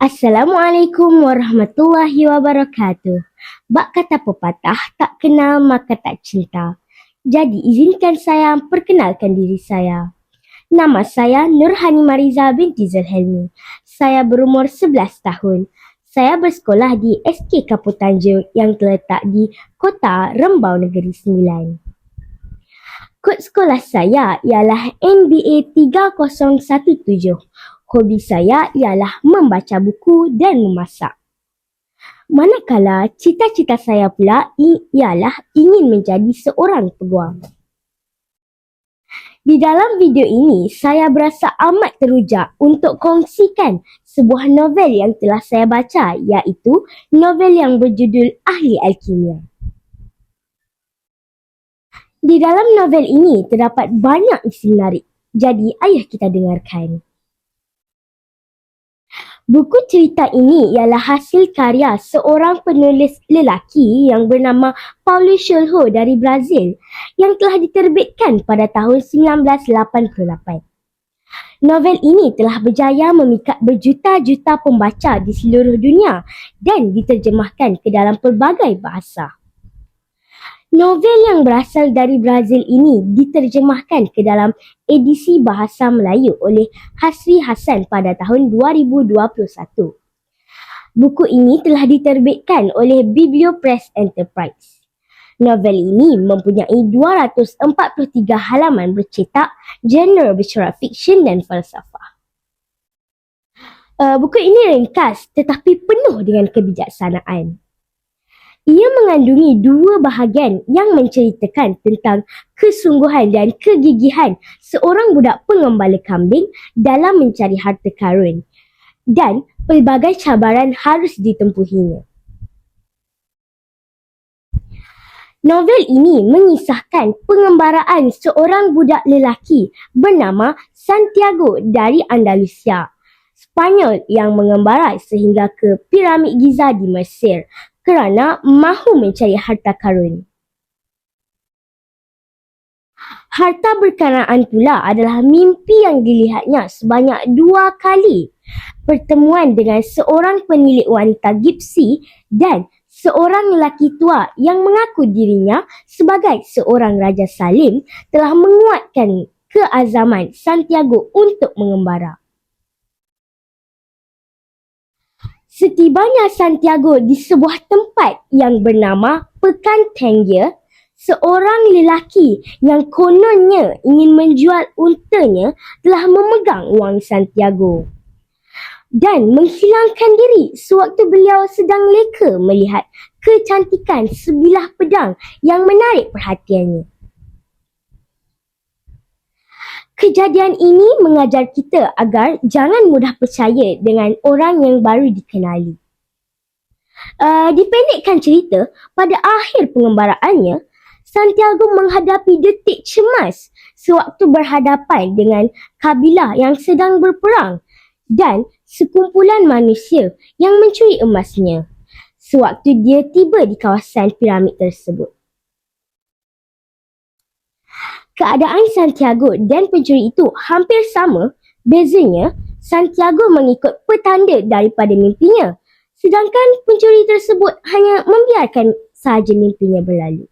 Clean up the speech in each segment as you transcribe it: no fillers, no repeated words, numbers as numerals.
Assalamualaikum warahmatullahi wabarakatuh. Bak kata pepatah, tak kenal maka tak cinta. Jadi izinkan saya perkenalkan diri saya. Nama saya Nurhani Mariza binti Zulhelmi. Saya berumur 11 tahun. Saya bersekolah di SK Kapur Tanjung yang terletak di Kota Rembau Negeri Sembilan. Kod sekolah saya ialah NBA 3017. Hobi saya ialah membaca buku dan memasak. Manakala cita-cita saya pula ialah ingin menjadi seorang peguam. Di dalam video ini, saya berasa amat teruja untuk kongsikan sebuah novel yang telah saya baca, iaitu novel yang berjudul Ahli Alkimia. Di dalam novel ini terdapat banyak isi menarik, jadi ayuh kita dengarkan. Buku cerita ini ialah hasil karya seorang penulis lelaki yang bernama Paulo Coelho dari Brazil yang telah diterbitkan pada tahun 1988. Novel ini telah berjaya memikat berjuta-juta pembaca di seluruh dunia dan diterjemahkan ke dalam pelbagai bahasa. Novel yang berasal dari Brazil ini diterjemahkan ke dalam edisi bahasa Melayu oleh Hasri Hassan pada tahun 2021. Buku ini telah diterbitkan oleh Bibliopress Enterprise. Novel ini mempunyai 243 halaman bercetak, genre bercorak fiksyen dan falsafah. Buku ini ringkas tetapi penuh dengan kebijaksanaan. Ia mengandungi 2 bahagian yang menceritakan tentang kesungguhan dan kegigihan seorang budak pengembala kambing dalam mencari harta karun dan pelbagai cabaran harus ditempuhinya. Novel ini mengisahkan pengembaraan seorang budak lelaki bernama Santiago dari Andalusia, Spanyol yang mengembara sehingga ke Piramid Giza di Mesir kerana mahu mencari harta karun. Harta berkenaan pula adalah mimpi yang dilihatnya sebanyak 2 kali. Pertemuan dengan seorang penilik wanita gipsi dan seorang lelaki tua yang mengaku dirinya sebagai seorang Raja Salim telah menguatkan keazaman Santiago untuk mengembara. Setibanya Santiago di sebuah tempat yang bernama Pekan Tangier, seorang lelaki yang kononnya ingin menjual untanya telah memegang wang Santiago dan menghilangkan diri sewaktu beliau sedang leka melihat kecantikan sebilah pedang yang menarik perhatiannya. Kejadian ini mengajar kita agar jangan mudah percaya dengan orang yang baru dikenali. Dipendekkan cerita, pada akhir pengembaraannya, Santiago menghadapi detik cemas sewaktu berhadapan dengan kabilah yang sedang berperang dan sekumpulan manusia yang mencuri emasnya sewaktu dia tiba di kawasan piramid tersebut. Keadaan Santiago dan pencuri itu hampir sama, bezanya Santiago mengikut petanda daripada mimpinya, sedangkan pencuri tersebut hanya membiarkan sahaja mimpinya berlalu.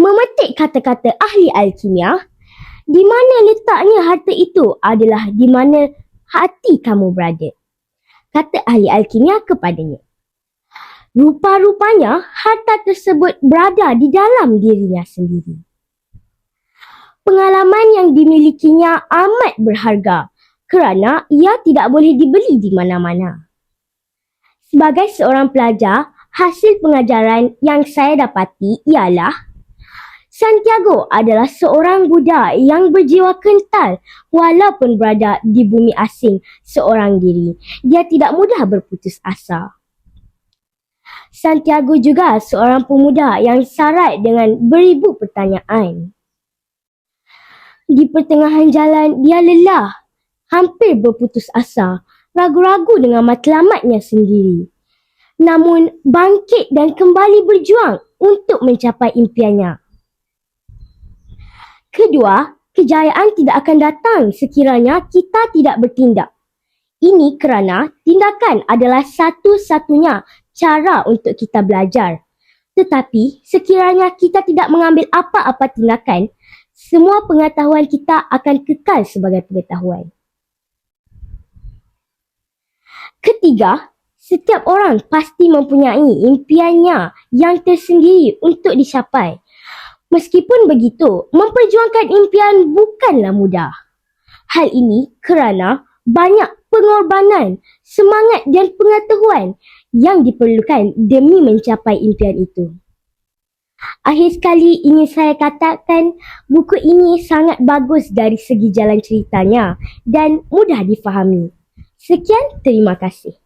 Memetik kata-kata ahli alkimia, di mana letaknya harta itu adalah di mana hati kamu berada, kata ahli alkimia kepadanya. Rupa-rupanya harta tersebut berada di dalam dirinya sendiri. Pengalaman yang dimilikinya amat berharga kerana ia tidak boleh dibeli di mana-mana. Sebagai seorang pelajar, hasil pengajaran yang saya dapati ialah Santiago adalah seorang budak yang berjiwa kental walaupun berada di bumi asing seorang diri. Dia tidak mudah berputus asa. Santiago juga seorang pemuda yang syarat dengan beribu pertanyaan. Di pertengahan jalan, dia lelah, hampir berputus asa, ragu-ragu dengan matlamatnya sendiri. Namun, bangkit dan kembali berjuang untuk mencapai impiannya. Kedua, kejayaan tidak akan datang sekiranya kita tidak bertindak. Ini kerana tindakan adalah satu-satunya cara untuk kita belajar. Tetapi sekiranya kita tidak mengambil apa-apa tindakan, semua pengetahuan kita akan kekal sebagai pengetahuan. Ketiga, setiap orang pasti mempunyai impiannya yang tersendiri untuk dicapai. Meskipun begitu, memperjuangkan impian bukanlah mudah. Hal ini kerana banyak pengorbanan, semangat dan pengetahuan yang diperlukan demi mencapai impian itu. Akhir sekali ingin saya katakan, buku ini sangat bagus dari segi jalan ceritanya dan mudah difahami. Sekian, terima kasih.